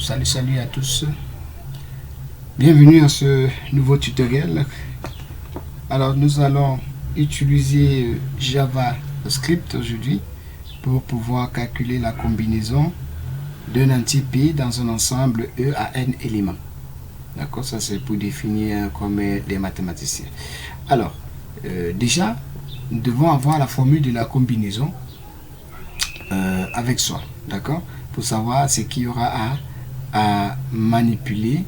Salut à tous. Bienvenue à ce nouveau tutoriel. Alors nous allons utiliser JavaScript aujourd'hui pour pouvoir calculer la combinaison d'un entier P dans un ensemble E à n éléments. D'accord, ça c'est pour définir comme des mathématiciens. Alors, déjà, nous devons avoir la formule de la combinaison avec soi, d'accord, pour savoir ce qu'il y aura à manipuler,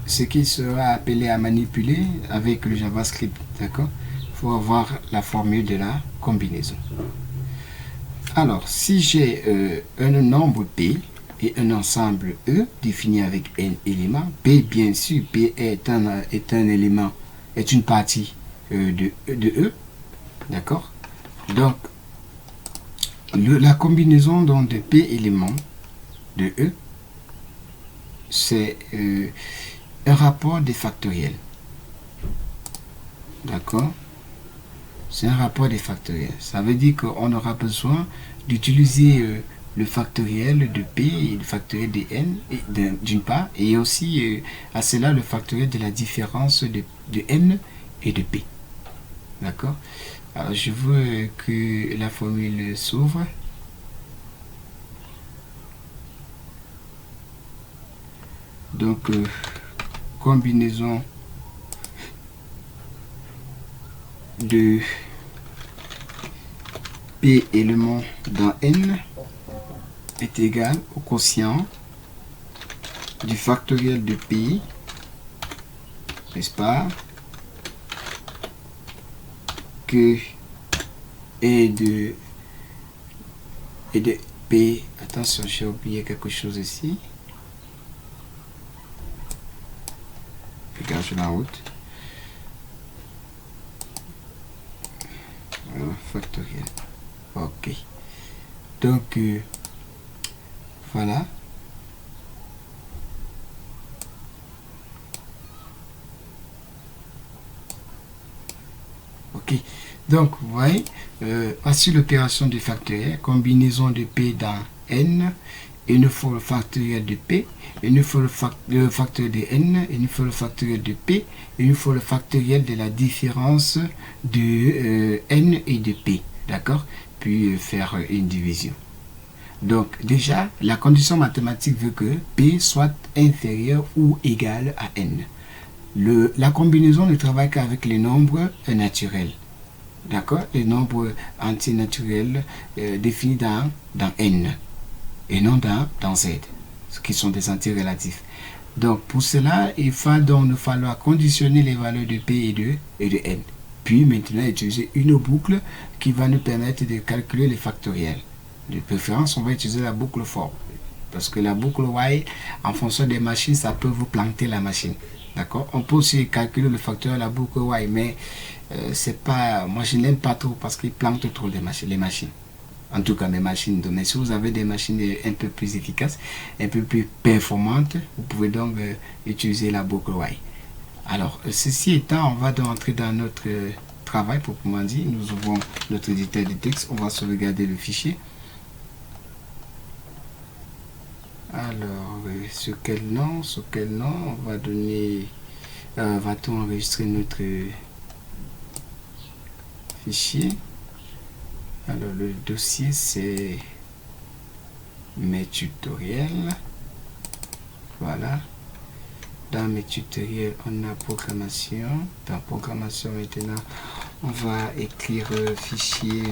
ce qui sera appelé à manipuler avec le JavaScript, d'accord. Il faut avoir la formule de la combinaison. Alors, si j'ai un nombre P et un ensemble E défini avec n éléments, P bien sûr, P est un élément, est une partie de E, d'accord. Donc, la combinaison donc, de P éléments de E, c'est un rapport des factoriels. D'accord? C'est un rapport des factoriels. Ça veut dire qu'on aura besoin d'utiliser le factoriel de P et le factoriel de N d'une part, et aussi à cela le factoriel de la différence de N et de P. D'accord? Alors je veux que la formule s'ouvre. Donc combinaison de P éléments dans N est égal au quotient du factoriel de P, n'est-ce pas, que et de P. Attention, j'ai oublié quelque chose ici. Regarde sur la route. Factoriel. Ok. Donc voilà. Ok. Donc vous voyez, voici l'opération du factoriel, combinaison de P dans N. Il nous faut le factoriel de P, il nous faut le factoriel de N, il nous faut le factoriel de P, il nous faut le factoriel de la différence de N et de P, d'accord, puis faire une division. Donc déjà, la condition mathématique veut que P soit inférieur ou égal à N. La combinaison ne travaille qu'avec les nombres naturels, d'accord, les nombres entiers naturels définis dans N. Et non dans Z, qui sont des entiers relatifs. Donc pour cela, il va donc nous falloir conditionner les valeurs de P et de N. Puis maintenant utiliser une boucle qui va nous permettre de calculer les factoriels. De préférence, on va utiliser la boucle for. Parce que la boucle while, en fonction des machines, ça peut vous planter la machine. D'accord? On peut aussi calculer le facteur de la boucle while, mais c'est pas, moi je n'aime pas trop parce qu'il plante trop les machines. En tout cas, mes machines. Mais si vous avez des machines un peu plus efficaces, un peu plus performantes, vous pouvez donc utiliser la boucle while. Alors, ceci étant, on va donc entrer dans notre travail proprement dit. Nous ouvrons notre éditeur de texte. On va sauvegarder le fichier. Alors, sur quel nom on va donner... va-t-on enregistrer notre fichier? Alors le dossier c'est mes tutoriels. Voilà. Dans mes tutoriels on a programmation. Dans programmation maintenant on va écrire fichier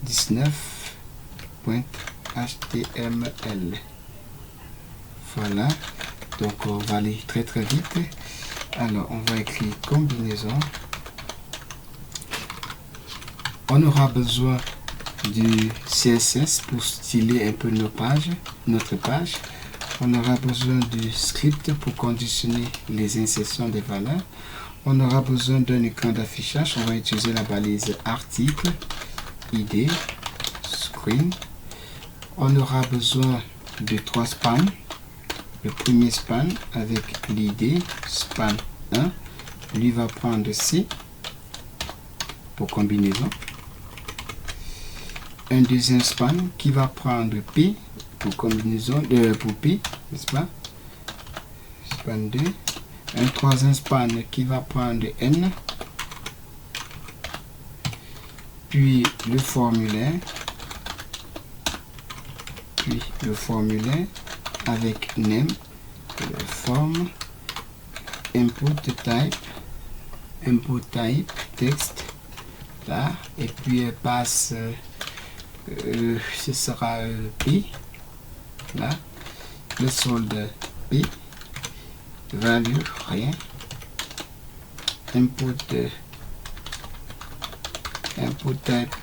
19.html. Voilà. Donc on va aller très vite. Alors on va écrire combinaison. On aura besoin du CSS pour styler un peu notre page. On aura besoin du script pour conditionner les insertions des valeurs. On aura besoin d'un écran d'affichage. On va utiliser la balise article, ID, screen. On aura besoin de 3 spans. Le premier span avec l'ID, span 1. Lui va prendre C pour combinaison. un deuxième span qui va prendre P pour combinaison de pour P, n'est-ce pas? Span 2. Un troisième span qui va prendre N. Puis le formulaire. Puis le formulaire avec name, forme, input type, texte, là, et puis passe, ce sera P, là, le solde P, value, rien, input type,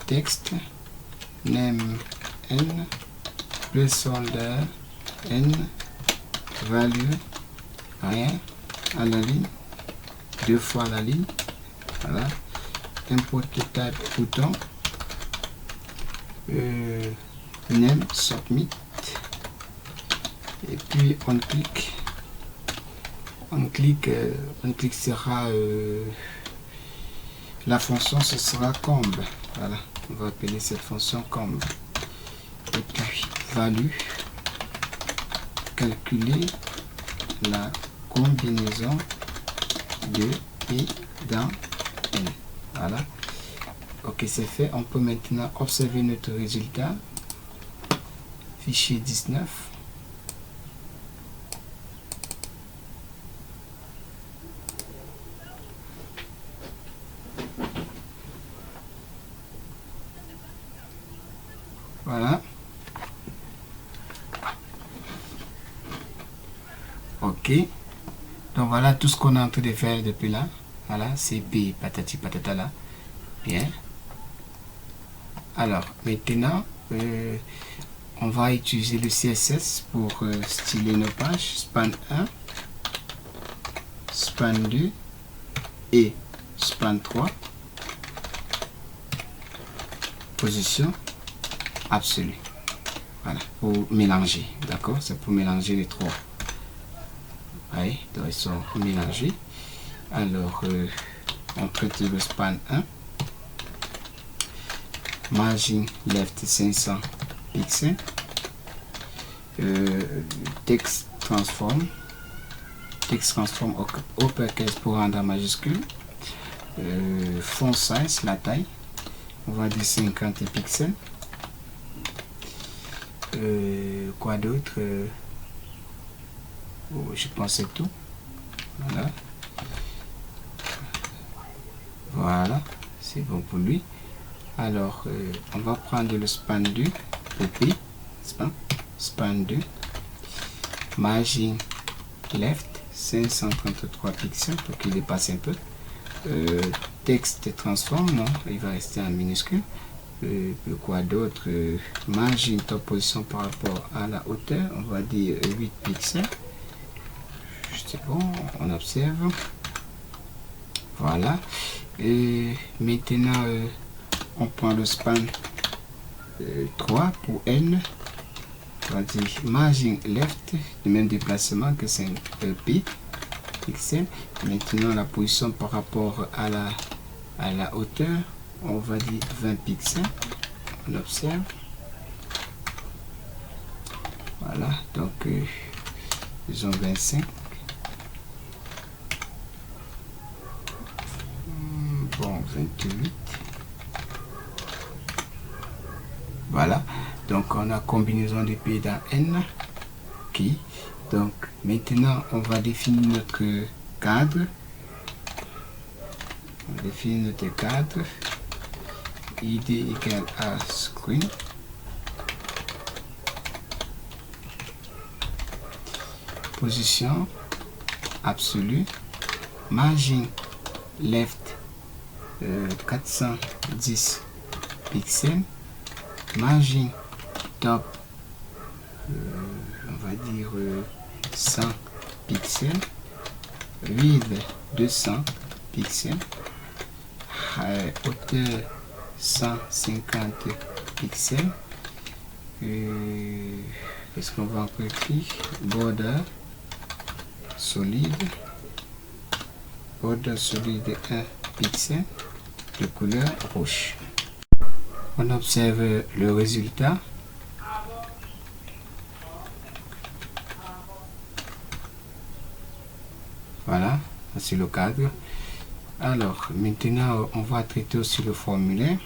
texte, name, N, placeholder N, value, rien, à la ligne, 2 fois la ligne, voilà, import type bouton, name, submit, et puis on clique sera, la fonction ce sera comb, voilà, on va appeler cette fonction comb, et puis value, calculer la combinaison de et dans N. Voilà. Ok, c'est fait. On peut maintenant observer notre résultat. Fichier 19. Voilà. Ok. Donc voilà tout ce qu'on est en train de faire depuis là. Voilà, c'est P, patati patata là. Bien. Alors, maintenant, on va utiliser le CSS pour styler nos pages. Span 1, span 2 et span 3. Position absolue. Voilà, pour mélanger. D'accord? C'est pour mélanger les trois. Oui, donc ils sont mélangés. Alors, on traite le span 1. Margin left 500 pixels. Text transform uppercase pour rendre en majuscule. Font size, la taille, on va dire 50 pixels. Quoi d'autre? Je pense c'est tout. Voilà, c'est bon pour lui. Alors, on va prendre le span 2 pour P, span 2, margin left 533 pixels pour qu'il dépasse un peu. Texte transform, non, il va rester en minuscule. Quoi d'autre? Margin top position par rapport à la hauteur, on va dire 8 pixels. C'est bon, on observe. Voilà. Et maintenant, on prend le span 3 pour N. On va dire margin left, le même déplacement que 5 P pixels. Maintenant, la position par rapport à la hauteur, on va dire 20 pixels. On observe. Voilà, donc disons 25. Bon, 28. Voilà, donc on a combinaison de P dans N. Ok, donc maintenant on va définir notre cadre. On définit notre cadre. ID égale à screen. Position absolue. Margin left 410 pixels. Margin top, on va dire 100 pixels. Width 200 pixels. Hauteur 150 pixels. Qu'est-ce qu'on va encore écrire? Border solide. Border solide 1 pixel. De couleur rouge. On observe le résultat. Voilà, c'est le cadre. Alors, maintenant, on va traiter aussi le formulaire.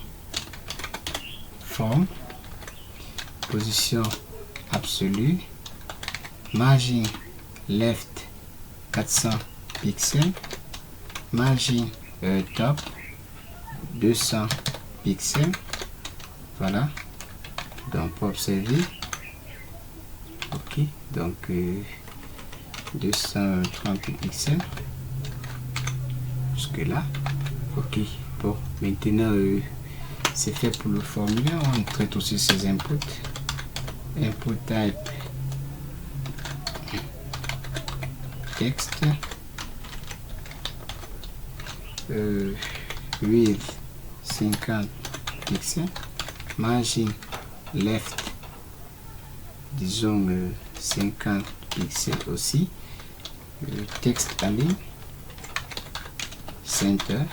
Forme, position absolue, margin left 400 pixels, margin top 200 pixels. Voilà, donc pour observer. Ok, donc 230 pixels jusque là. Ok, bon, maintenant c'est fait pour le formulaire. On traite aussi ces inputs. Input type texte, width 50 pixels, margin left disons 50 pixels aussi, texte en ligne, center.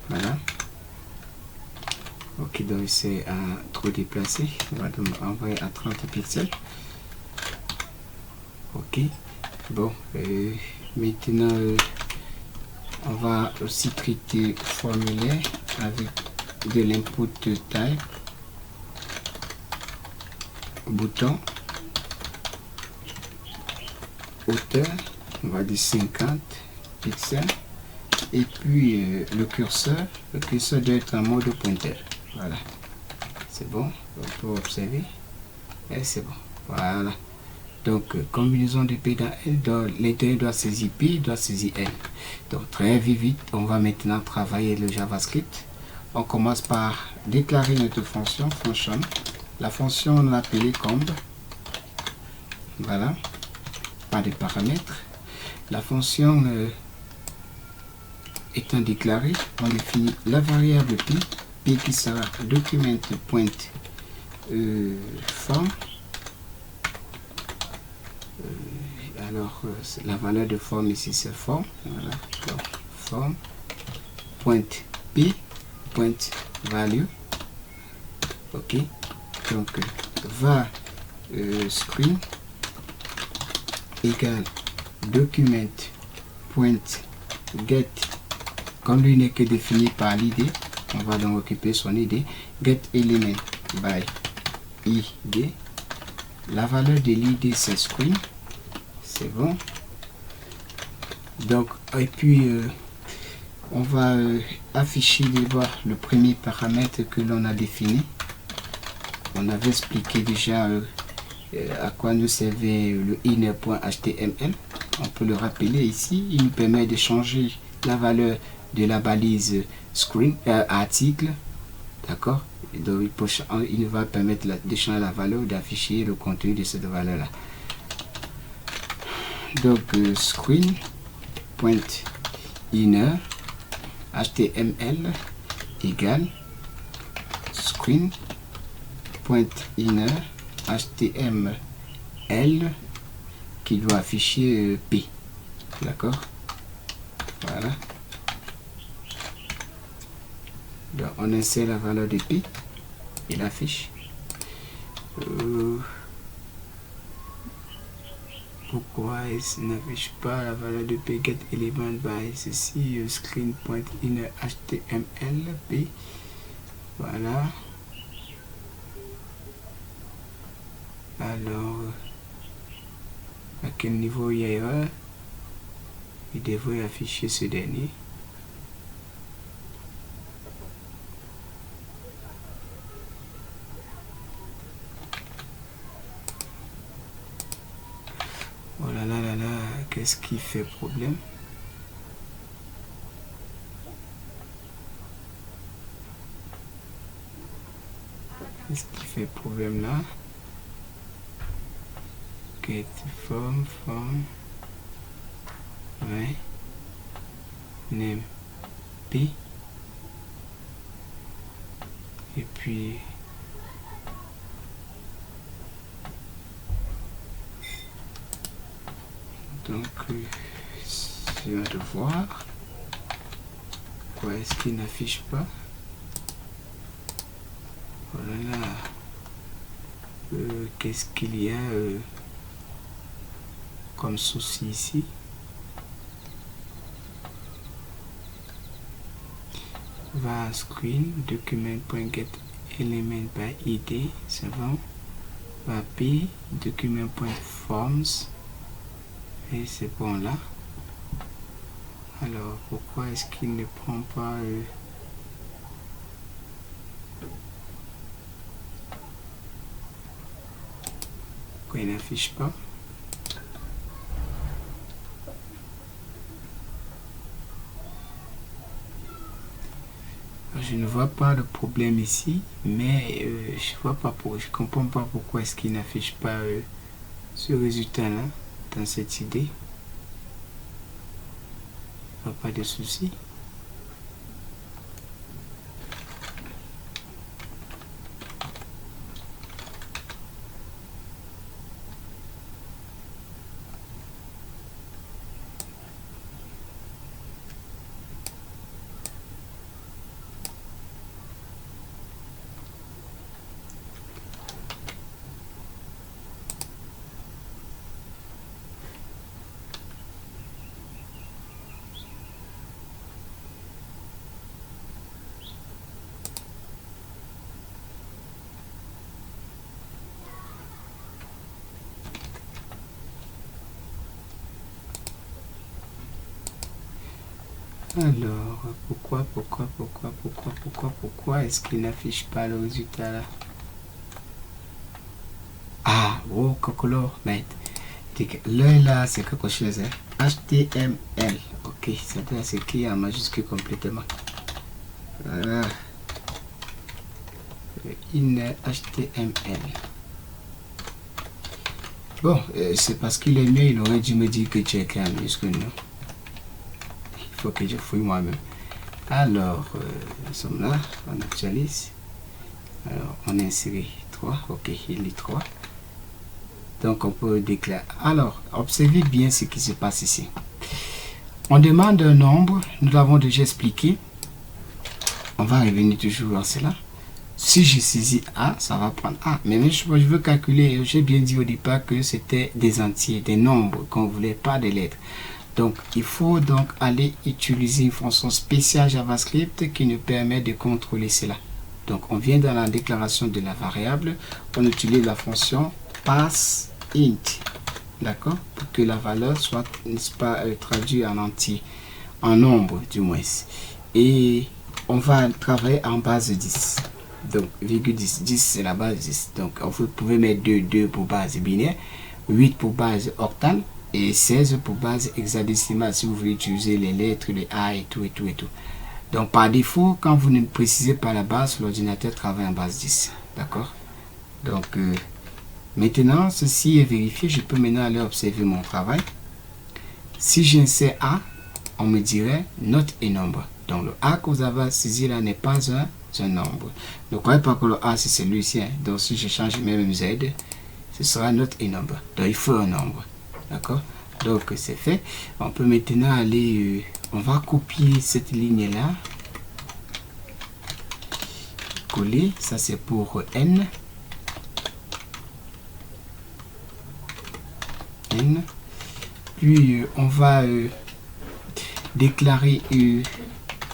Voilà. Ok, donc c'est trop déplacé. On va donc envoyer à 30 pixels. Ok. Bon, maintenant on va aussi traiter formulaire avec de l'input type, bouton, hauteur, on va dire 50 pixels. Et puis le curseur doit être en mode pointeur. Voilà, c'est bon, on peut observer et c'est bon. Voilà, donc combinaison de P dans L, l'intérieur doit saisir P, doit saisir L. Donc très vite, on va maintenant travailler le JavaScript. On commence par déclarer notre fonction function. La fonction on l'a appelée comb. Voilà, pas de paramètres. La fonction étant déclarée, on définit la variable P qui sera document.form. Alors la valeur de forme ici c'est form. Voilà, donc, form point P point value. Ok, donc va screen égale document point get. Comme lui n'est que défini par l'id, on va donc occuper son id. Get element by id. La valeur de l'id c'est screen. C'est bon. Donc, et puis on va afficher d'abord le premier paramètre que l'on a défini. On avait expliqué déjà à quoi nous servait le inner.html. On peut le rappeler ici. Il nous permet de changer la valeur de la balise screen article, d'accord. Donc il va permettre de changer la valeur, d'afficher le contenu de cette valeur là. Donc screen point inner html égale screen point inner html qui doit afficher p, d'accord. Voilà. Donc on insère la valeur de P, il affiche. Pourquoi il n'affiche pas la valeur de P get element by ceci screen.inner html P. Voilà. Alors à quel niveau il y a erreur? Il devrait afficher ce dernier. Oh là là là là, qu'est-ce qui fait problème? Qu'est-ce qui fait problème là? Get form. Ouais. Name P. Et puis donc je vais devoir. Pourquoi est-ce qu'il n'affiche pas? Voilà. Qu'est-ce qu'il y a comme souci ici? Va à screen, document.getElement by id, c'est bon. Va p, document.forms, et c'est bon là. Alors pourquoi est-ce qu'il ne prend pas pourquoi il n'affiche pas? Je ne vois pas de problème ici, mais je comprends pas pourquoi est-ce qu'il n'affiche pas ce résultat là dans cette idée. Pas de souci. Alors, pourquoi est-ce qu'il n'affiche pas le résultat là? Ah, oh, cocolo, mate. Là, c'est quelque chose, hein? HTML. Ok, c'est écrit en majuscule complètement. Voilà. In HTML. Bon, c'est parce qu'il est mieux, il aurait dû me dire que tu es écrit en majuscule, non? Il faut que je fouille moi-même. Alors, nous sommes là, on actualise. Alors, on a inséré 3. Ok, il est 3. Donc, on peut déclarer. Alors, observez bien ce qui se passe ici. On demande un nombre. Nous l'avons déjà expliqué. On va revenir toujours à cela. Si je saisis A, ça va prendre A. Mais je veux calculer. J'ai bien dit au départ que c'était des entiers, des nombres qu'on voulait, pas des lettres. Donc, il faut donc aller utiliser une fonction spéciale JavaScript qui nous permet de contrôler cela. Donc, on vient dans la déclaration de la variable, on utilise la fonction passInt, d'accord, pour que la valeur soit, n'est-ce pas, traduite en entier, en nombre du moins. Et on va travailler en base 10. Donc, virgule 10, 10 c'est la base 10. Donc, vous pouvez mettre 2 pour base binaire, 8 pour base octale, et 16 pour base hexadécimale si vous voulez utiliser les lettres, les A et tout. Donc par défaut, quand vous ne précisez pas la base, l'ordinateur travaille en base 10. D'accord? Donc maintenant, ceci est vérifié. Je peux maintenant aller observer mon travail. Si j'insère A, on me dirait note et nombre. Donc le A que vous avez saisi là n'est pas un nombre. Ne croyez pas que le A c'est celui-ci. Hein. Donc si je change même Z, ce sera note et nombre. Donc il faut un nombre. D'accord? Donc c'est fait. On peut maintenant aller, on va copier cette ligne là, coller, ça c'est pour n, puis on va déclarer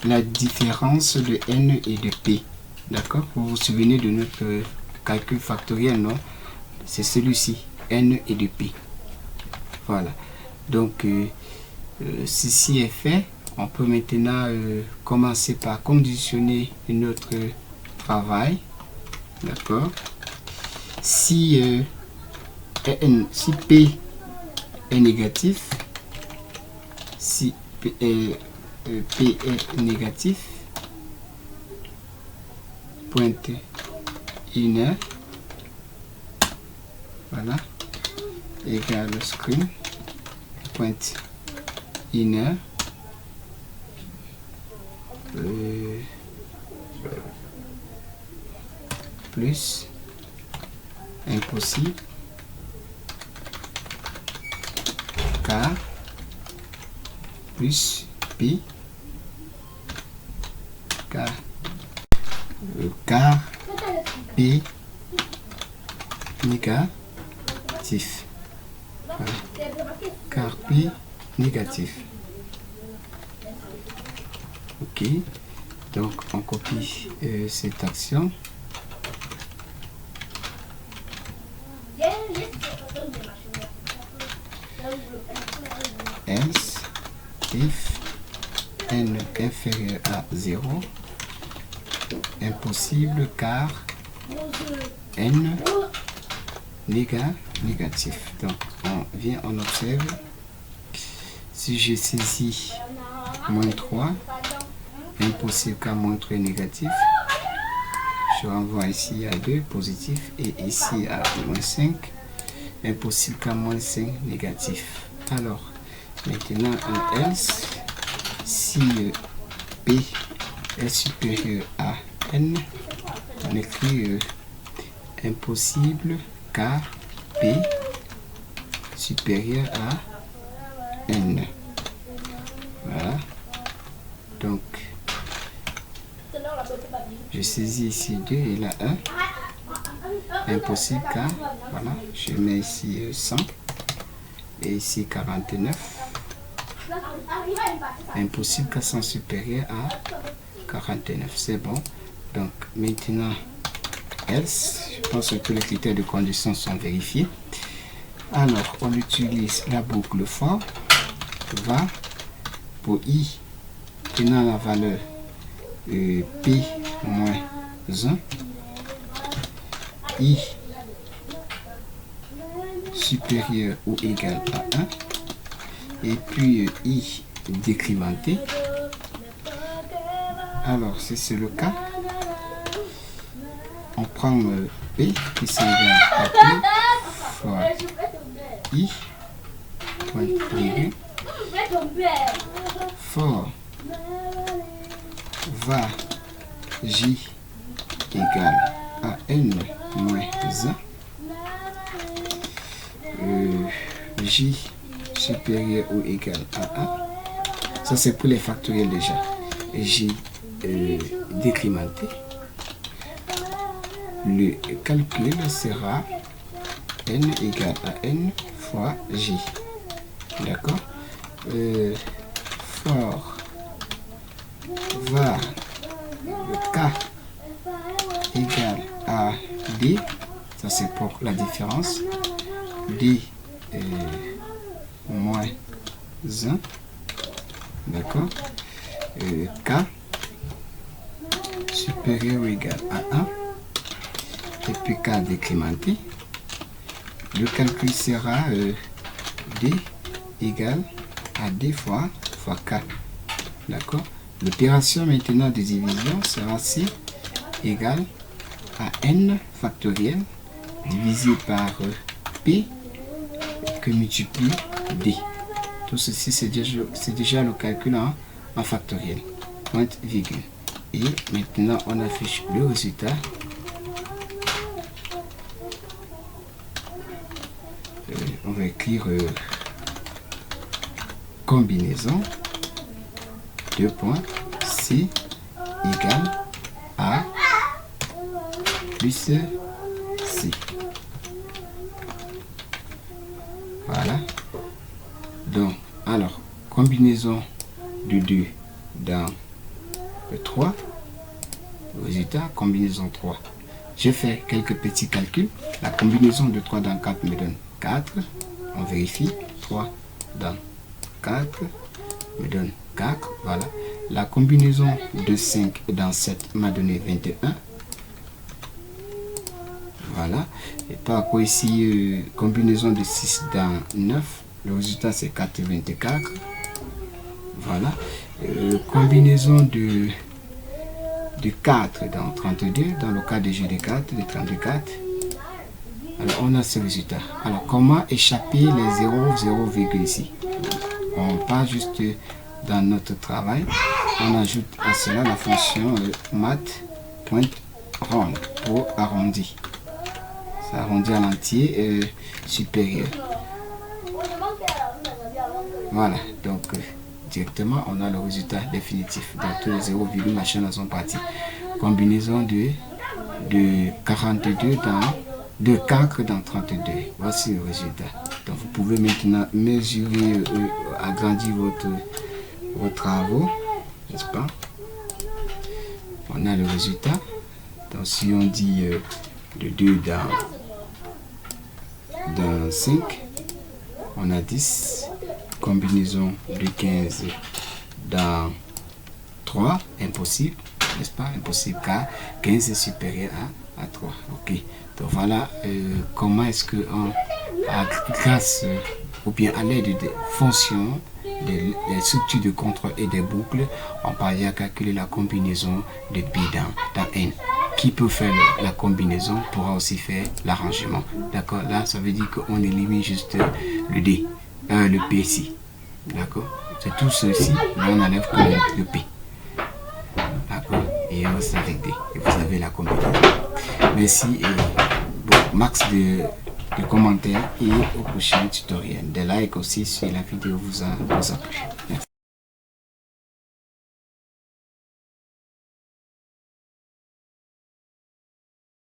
la différence de n et de p. D'accord? Vous vous souvenez de notre calcul factoriel, non? C'est celui-ci, n et de p. Voilà. Donc, ceci est fait. On peut maintenant commencer par conditionner notre travail. D'accord. Si P est négatif, si P est négatif, pointe inner, voilà, égale screen point inner plus impossible car plus p car P négatif. Voilà. Car P négatif. Ok. Donc on copie cette action. Else if n inférieur à 0, impossible car n négatif. Donc on observe. Si je saisis moins 3, impossible car moins 3 est négatif, je renvoie ici à 2 positif et ici à moins 5, impossible car moins 5 négatif. Alors maintenant un else, si P est supérieur à n, on écrit impossible car P supérieur à n. Voilà. Donc je saisis ici 2 et là 1. Impossible car, voilà, je mets ici 100 et ici 49. Impossible car 100 supérieur à 49. C'est bon. Donc maintenant else, je pense que tous les critères de condition sont vérifiés. Alors on utilise la boucle for va pour i tenant la valeur p moins 1, i supérieur ou égal à 1, et puis i décrémenté. Alors si c'est le cas, on prend p qui s'égale à p fois i point virgule for va j égale à n moins 1, j supérieur ou égal à 1. Ça c'est pour les factoriels déjà. Et j décrémenté. Le calcul sera n égale à n fois j. D'accord. For va le k égale à d, ça c'est pour la différence, d moins 1, d'accord, k supérieur ou égal à 1, et puis k décrémenté. Le calcul sera d égale à d fois k, d'accord. L'opération maintenant de division sera c égale à n factoriel divisé par p que multiplie d. Tout ceci c'est déjà le calcul en factoriel, pointe virgule. Et maintenant on affiche le résultat. On va écrire combinaison 2 points c égale a plus c. Voilà. Donc alors combinaison de 2 dans le 3, résultat combinaison 3. Je fais quelques petits calculs. La combinaison de 3 dans 4 me donne 4. On vérifie. 3 dans 4 me donne 4. Voilà. La combinaison de 5 dans 7 m'a donné 21. Voilà. Et par quoi ici, combinaison de 6 dans 9. Le résultat c'est 84. Voilà. Combinaison de 4 dans 32. Dans le cas de GD4, de 34. Alors on a ce résultat. Alors comment échapper les 0, 0, ici? On part juste dans notre travail. On ajoute à cela la fonction math.round pour arrondir. Ça arrondit à l'entier supérieur. Voilà, donc directement on a le résultat définitif. Donc tous les 0, machin sont partis. Combinaison de de 42 de 4 dans 32. Voici le résultat. Donc vous pouvez maintenant mesurer, agrandir vos travaux, n'est-ce pas? On a le résultat. Donc si on dit de 2 dans 5, on a 10. Combinaison de 15 dans 3, impossible, n'est-ce pas? Impossible car 15 est supérieur à 3. Ok, donc voilà comment est-ce que grâce ou bien à l'aide des fonctions, des structures de contrôle et des boucles, on parvient à calculer la combinaison de P dans N. Qui peut faire la combinaison pourra aussi faire l'arrangement. D'accord, là ça veut dire qu'on élimine juste le D, le P ici. D'accord, c'est tout ceci, mais on enlève que le P. D'accord, et on s'arrête D. Et vous avez la combinaison. Merci et bon, max de commentaires et au prochain tutoriel. Des likes aussi si la vidéo vous a plu. Merci.